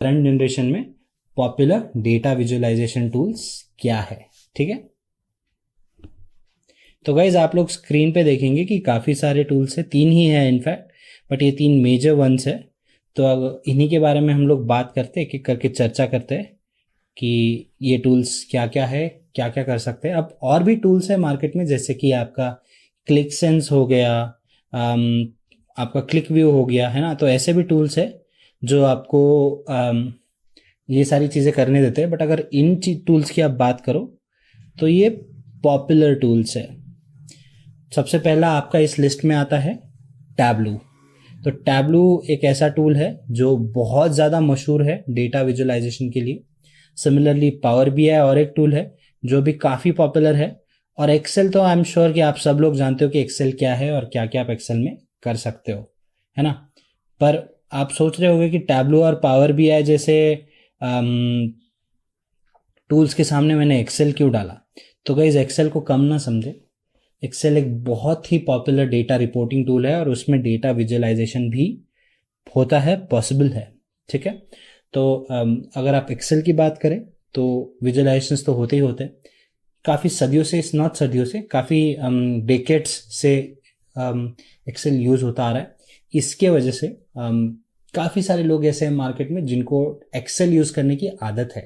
Current generation में popular data visualisation tools क्या है। ठीक है, तो गाइज आप लोग स्क्रीन पे देखेंगे कि काफ़ी सारे टूल्स है, 3 ही है इनफैक्ट, बट ये 3 मेजर वंस है। तो अब इन्हीं के बारे में हम लोग बात करते हैं, एक एक करके चर्चा करते हैं कि ये टूल्स क्या क्या है, क्या क्या कर सकते हैं। अब और भी टूल्स है मार्केट में, जैसे कि आपका क्लिक सेंस हो गया, आपका क्लिक व्यू हो गया, है ना। तो ऐसे भी टूल्स है जो आपको ये सारी चीज़ें करने देते हैं। बट अगर इन टूल्स की आप बात करो तो ये पॉपुलर टूल्स है। सबसे पहला आपका इस लिस्ट में आता है टैबलू। तो टैबलू एक ऐसा टूल है जो बहुत ज़्यादा मशहूर है डेटा विजुअलाइजेशन के लिए। सिमिलरली पावर बीआई और एक टूल है जो भी काफ़ी पॉपुलर है। और एक्सेल तो आई एम श्योर कि आप सब लोग जानते हो कि एक्सेल क्या है और क्या क्या आप एक्सेल में कर सकते हो, है ना। पर आप सोच रहे होंगे कि टैबलू और पावर बीआई जैसे टूल्स के सामने मैंने एक्सेल क्यों डाला। तो गाइस एक्सेल को कम ना समझे। एक्सेल एक बहुत ही पॉपुलर डेटा रिपोर्टिंग टूल है और उसमें डेटा विजुअलाइजेशन भी होता है, पॉसिबल है। ठीक है, तो अगर आप एक्सेल की बात करें तो विजुअलाइजेशंस तो होते ही होते हैं। काफ़ी सदियों से, नॉट सदियों से, काफ़ी डेकेड्स से एक्सेल यूज़ होता आ रहा है। इसके वजह से काफ़ी सारे लोग ऐसे हैं मार्केट में जिनको एक्सेल यूज़ करने की आदत है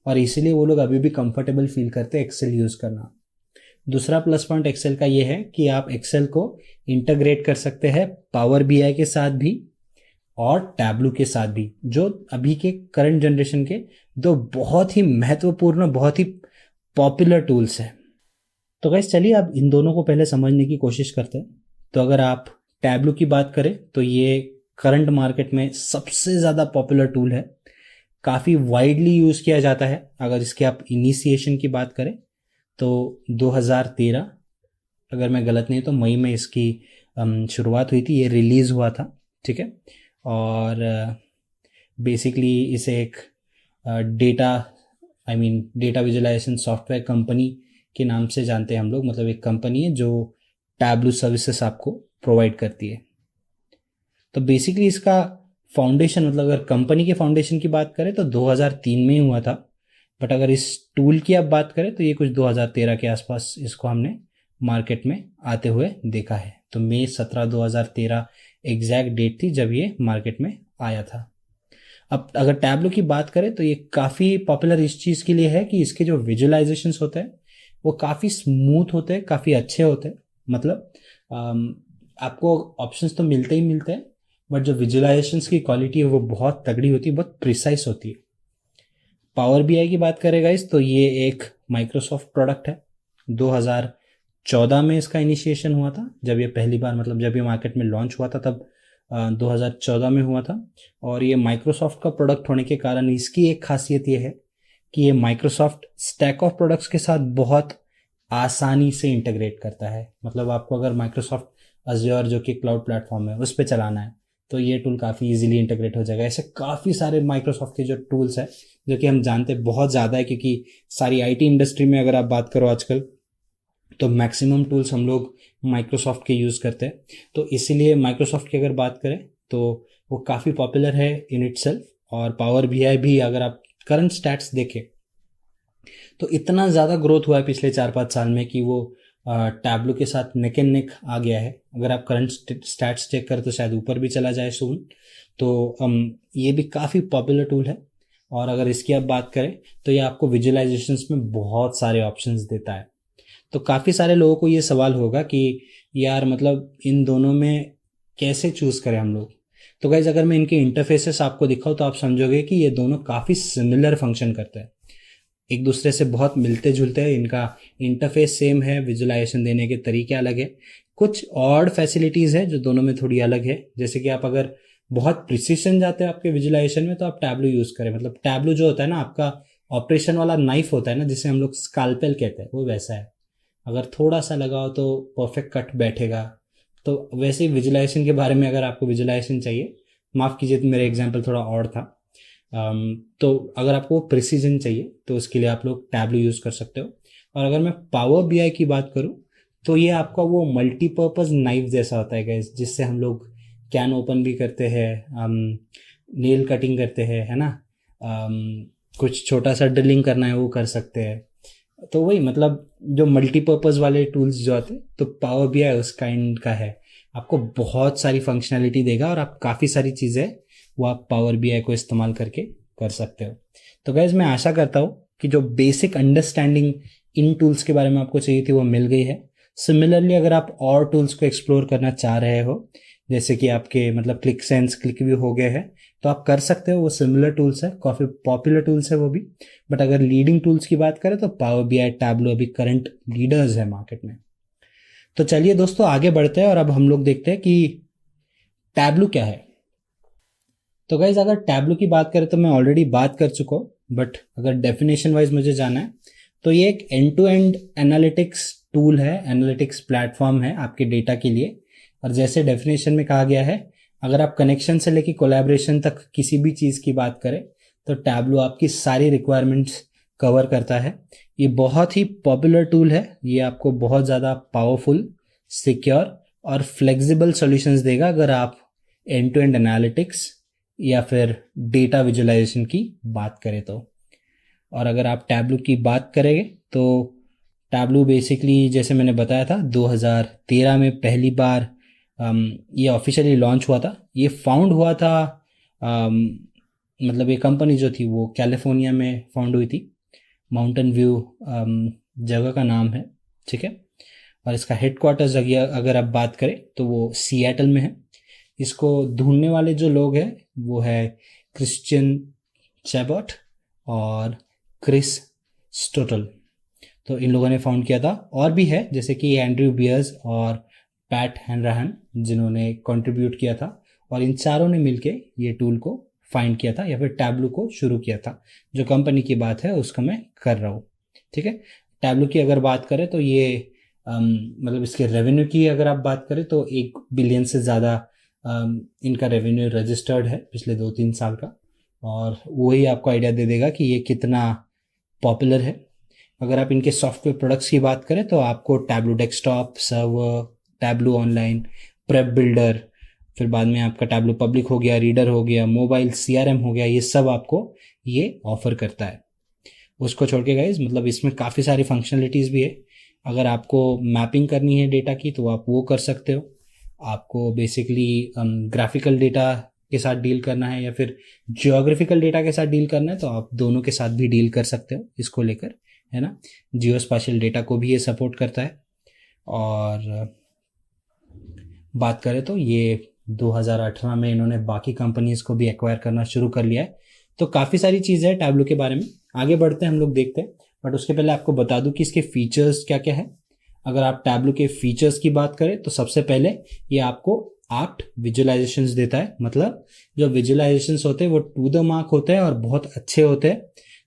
और इसीलिए वो लोग अभी भी कंफर्टेबल फील करते हैं एक्सेल यूज़ करना। दूसरा प्लस पॉइंट एक्सेल का ये है कि आप एक्सेल को इंटीग्रेट कर सकते हैं पावर बीआई के साथ भी और टैबलू के साथ भी, जो अभी के करंट जनरेशन के दो बहुत ही महत्वपूर्ण, बहुत ही पॉपुलर टूल्स हैं। तो गाइस चलिए अब इन दोनों को पहले समझने की कोशिश करते हैं। तो अगर आप टैबलू की बात करें तो ये करंट मार्केट में सबसे ज़्यादा पॉपुलर टूल है, काफ़ी वाइडली यूज़ किया जाता है। अगर इसके आप इनिशिएशन की बात करें तो 2013, अगर मैं गलत नहीं तो मई में इसकी शुरुआत हुई थी, ये रिलीज़ हुआ था। ठीक है, और बेसिकली इसे एक data data visualization software company के नाम से जानते हैं हम लोग। मतलब एक कंपनी है जो टैबलू सर्विसेज आपको प्रोवाइड करती है। तो बेसिकली इसका फाउंडेशन, मतलब अगर कंपनी के फाउंडेशन की बात करें तो 2003 में ही हुआ था। बट अगर इस टूल की आप बात करें तो ये कुछ 2013 के आसपास इसको हमने मार्केट में आते हुए देखा है। तो मई 17 2013 एग्जैक्ट डेट थी जब ये मार्केट में आया था। अब अगर टैबलो की बात करें तो ये काफ़ी पॉपुलर इस चीज़ के लिए है कि इसके जो विजुअलाइजेशंस होते हैं वो काफ़ी स्मूथ होते हैं, काफ़ी अच्छे होते हैं। मतलब आपको ऑप्शंस तो मिलते ही मिलते हैं, बट जो विजुअलाइजेशंस की क्वालिटी है वो बहुत तगड़ी होती है, बहुत प्रिसाइज होती है। पावर बीआई की बात करें गाइस तो ये एक माइक्रोसॉफ्ट प्रोडक्ट है। 2014 में इसका इनिशिएशन हुआ था, जब ये पहली बार, मतलब जब ये मार्केट में लॉन्च हुआ था तब 2014 में हुआ था। और ये माइक्रोसॉफ्ट का प्रोडक्ट होने के कारण इसकी एक खासियत ये है कि ये माइक्रोसॉफ्ट स्टैक ऑफ प्रोडक्ट्स के साथ बहुत आसानी से इंटीग्रेट करता है। मतलब आपको अगर माइक्रोसॉफ्ट अज्योर जो कि क्लाउड प्लेटफॉर्म है उस पर चलाना है तो ये टूल काफ़ी इजीली इंटीग्रेट हो जाएगा। ऐसे काफ़ी सारे माइक्रोसॉफ्ट के जो टूल्स हैं जो कि हम जानते हैं बहुत ज़्यादा है, क्योंकि सारी आईटी इंडस्ट्री में अगर आप बात करो आजकल तो मैक्सिमम टूल्स हम लोग माइक्रोसॉफ्ट के यूज़ करते हैं। तो इसीलिए माइक्रोसॉफ्ट की अगर बात करें तो वो काफ़ी पॉपुलर है इन इटसेल्फ। और पावर बीआई भी अगर आप करंट स्टैट्स देखें तो इतना ज़्यादा ग्रोथ हुआ है पिछले 4-5 साल में कि वो टैबलू के साथ नेक एंड नेक आ गया है। अगर आप करंट स्टैट्स चेक करें तो शायद ऊपर भी चला जाए सून। तो ये भी काफ़ी पॉपुलर टूल है। और अगर इसकी आप बात करें तो ये आपको विजुअलाइजेशंस में बहुत सारे ऑप्शंस देता है। तो काफ़ी सारे लोगों को ये सवाल होगा कि यार मतलब इन दोनों में कैसे चूज़ करें हम लोग। तो गाइज अगर मैं इनके इंटरफेसेस आपको दिखाऊँ तो आप समझोगे कि ये दोनों काफ़ी सिमिलर फंक्शन करते हैं, एक दूसरे से बहुत मिलते जुलते हैं। इनका इंटरफेस सेम है, विजुअलाइजेशन देने के तरीके अलग है, कुछ और फैसिलिटीज़ है जो दोनों में थोड़ी अलग है। जैसे कि आप अगर बहुत प्रिसीशन जाते हैं आपके विजुअलाइजेशन में तो आप टैबलू यूज़ करें। मतलब टैबलू जो होता है ना, आपका ऑपरेशन वाला नाइफ होता है ना, जिसे हम लोग स्काल्पेल कहते हैं, वो वैसा है। अगर थोड़ा सा लगाओ तो परफेक्ट कट बैठेगा। तो वैसे ही विजुअलाइजेशन के बारे में अगर आपको विजुअलाइजेशन चाहिए, माफ़ कीजिए तो मेरा एग्जाम्पल थोड़ा और था, तो अगर आपको प्रिसीजन चाहिए तो उसके लिए आप लोग टैबलू यूज़ कर सकते हो। और अगर मैं पावर बीआई की बात करूँ तो ये आपका वो मल्टीपर्पज़ नाइफ जैसा होता है गाइस, जिससे हम लोग कैन ओपन भी करते हैं, नेल कटिंग करते हैं, है ना, कुछ छोटा सा ड्रिलिंग करना है वो कर सकते हैं। तो वही मतलब जो मल्टीपर्पज़ वाले टूल्स जो आते हैं, तो पावर बीआई उस काइंड का है। आपको बहुत सारी फंक्शनैलिटी देगा और आप काफ़ी सारी चीज़ें वो आप पावर बीआई को इस्तेमाल करके कर सकते हो। तो गाइज मैं आशा करता हूँ कि जो बेसिक अंडरस्टैंडिंग इन टूल्स के बारे में आपको चाहिए थी वो मिल गई है। सिमिलरली अगर आप और टूल्स को एक्सप्लोर करना चाह रहे हो, जैसे कि आपके मतलब क्लिक सेंस, क्लिक व्यू हो गए हैं, तो आप कर सकते हो। वो सिमिलर टूल्स है, काफ़ी पॉपुलर टूल्स है वो भी। बट अगर लीडिंग टूल्स की बात करें तो पावर बीआई, टैबलो अभी करंट लीडर्स है मार्केट में। तो चलिए दोस्तों आगे बढ़ते हैं और अब हम लोग देखते हैं कि टैबलो क्या है। तो गाइज अगर टैबलो की बात करें तो मैं ऑलरेडी बात कर चुका हूँ, बट अगर डेफिनेशन वाइज मुझे जाना है तो ये एक end to end analytics tool है, एनालिटिक्स प्लेटफॉर्म है आपके डेटा के लिए। और जैसे डेफिनेशन में कहा गया है, अगर आप कनेक्शन से लेकर कोलैबोरेशन तक किसी भी चीज़ की बात करें तो टैबलो आपकी सारी रिक्वायरमेंट्स कवर करता है। ये बहुत ही पॉपुलर टूल है। ये आपको बहुत ज़्यादा पावरफुल, सिक्योर और फ्लेक्सिबल सॉल्यूशंस देगा अगर आप एंड टू एंड एनालिटिक्स या फिर डेटा विजुअलाइजेशन की बात करें तो। और अगर आप टैबलो की बात करेंगे तो टैबलो बेसिकली जैसे मैंने बताया था 2013 में पहली बार ये ऑफिशियली लॉन्च हुआ था। ये फाउंड हुआ था, मतलब ये कंपनी जो थी वो कैलिफोर्निया में फाउंड हुई थी। माउंटेन व्यू जगह का नाम है, ठीक है। और इसका हेडक्वार्टर्स अगर आप बात करें तो वो सिएटल में है। इसको ढूंढने वाले जो लोग हैं वो है क्रिश्चियन चैबॉट और क्रिस स्टोटल। तो इन लोगों ने फाउंड किया था। और भी है जैसे कि एंड्रयू बियर्स और पैट हैनराहन, जिन्होंने कंट्रीब्यूट किया था। और इन चारों ने मिलके ये टूल को फाइंड किया था या फिर टैबलो को शुरू किया था। जो कंपनी की बात है उसका मैं कर रहा हूँ, ठीक है। टैबलो की अगर बात करें तो ये मतलब इसके रेवेन्यू की अगर आप बात करें तो 1 बिलियन से ज़्यादा इनका रेवेन्यू रजिस्टर्ड है पिछले 2-3 साल का। और वही आपको आइडिया दे देगा कि ये कितना पॉपुलर है। अगर आप इनके सॉफ्टवेयर प्रोडक्ट्स की बात करें तो आपको Tableau desktop, server, Tableau online, prep builder, फिर बाद में आपका टैबलो पब्लिक हो गया, रीडर हो गया, मोबाइल सीआरएम हो गया, ये सब आपको ये ऑफर करता है। उसको छोड़ के गाइज मतलब इसमें काफ़ी सारी फंक्शनलिटीज़ भी है। अगर आपको मैपिंग करनी है डेटा की तो आप वो कर सकते हो। आपको बेसिकली ग्राफिकल डेटा के साथ डील करना है या फिर जियोग्राफिकल डेटा के साथ डील करना है तो आप दोनों के साथ भी डील कर सकते हो इसको लेकर, है ना। जियो स्पाशियल डेटा को भी ये सपोर्ट करता है। और बात करें तो ये 2018 में इन्होंने बाकी कंपनीज को भी एक्वायर करना शुरू कर लिया है। तो काफ़ी सारी चीज़ें हैं टैबलो के बारे में। आगे बढ़ते हैं, हम लोग देखते हैं। बट उसके पहले आपको बता दूं कि इसके फीचर्स क्या क्या है। अगर आप टैबलो के फीचर्स की बात करें तो सबसे पहले ये आपको 8 विजुअलाइजेशंस देता है। मतलब जो विजुअलाइजेशंस होते हैं वो टू द मार्क होते हैं और बहुत अच्छे होते हैं।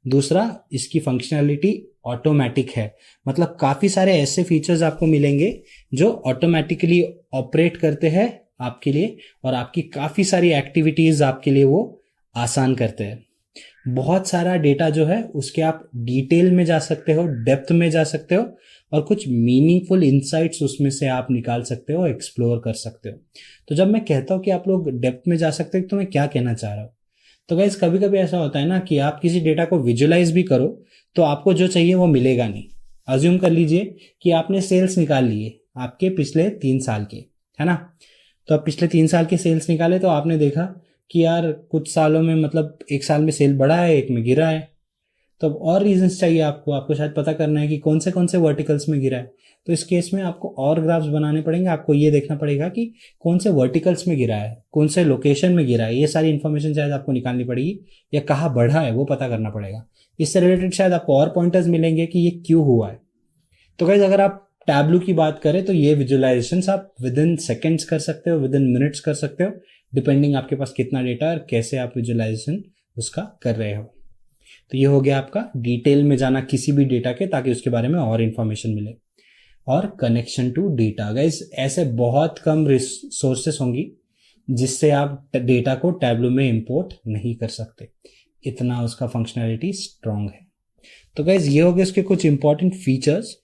दूसरा, इसकी फंक्शनैलिटी ऑटोमेटिक है। मतलब काफ़ी सारे ऐसे फीचर्स आपको मिलेंगे जो ऑटोमेटिकली ऑपरेट करते हैं आपके लिए और आपकी काफ़ी सारी एक्टिविटीज़ आपके लिए वो आसान करते हैं। बहुत सारा डेटा जो है उसके आप डिटेल में जा सकते हो, डेप्थ में जा सकते हो और कुछ मीनिंगफुल इंसाइट्स उसमें से आप निकाल सकते हो, एक्सप्लोर कर सकते हो। तो जब मैं कहता हूँ कि आप लोग डेप्थ में जा सकते हो तो मैं क्या कहना चाह रहा हूँ। तो गाइस कभी कभी ऐसा होता है ना कि आप किसी डेटा को विजुअलाइज भी करो तो आपको जो चाहिए वो मिलेगा नहीं। अज्यूम कर लीजिए कि आपने सेल्स निकाल लिए आपके पिछले 3 साल के, है ना। तो आप पिछले 3 साल के सेल्स निकाले तो आपने देखा कि यार कुछ सालों में मतलब एक साल में सेल बढ़ा है, एक में गिरा है। तो अब और रीजंस चाहिए आपको शायद पता करना है कि कौन से वर्टिकल्स में गिरा है। तो इस केस में आपको और ग्राफ्स बनाने पड़ेंगे। आपको ये देखना पड़ेगा कि कौन से वर्टिकल्स में गिरा है, कौन से लोकेशन में गिरा है। ये सारी इन्फॉर्मेशन शायद आपको निकालनी पड़ेगी या कहाँ बढ़ा है वो पता करना पड़ेगा। इससे रिलेटेड शायद आपको और पॉइंटर्स मिलेंगे कि ये क्यों हुआ है। तो गाइस अगर आप टैबलो की बात करें तो ये विजुअलाइजेशंस आप विद इन सेकेंड्स कर सकते हो, विद इन मिनट्स कर सकते हो, डिपेंडिंग आपके पास कितना डेटा और कैसे आप विजुअलाइजेशन उसका कर रहे हो। तो ये हो गया आपका डिटेल में जाना किसी भी डेटा के, ताकि उसके बारे में और इन्फॉर्मेशन मिले। और कनेक्शन टू डेटा, गाइस ऐसे बहुत कम रिसोर्सेस होंगी जिससे आप डेटा को टैबलो में इंपोर्ट नहीं कर सकते, इतना उसका फंक्शनैलिटी स्ट्रांग है। तो गाइस ये हो गए उसके कुछ इंपॉर्टेंट फीचर्स।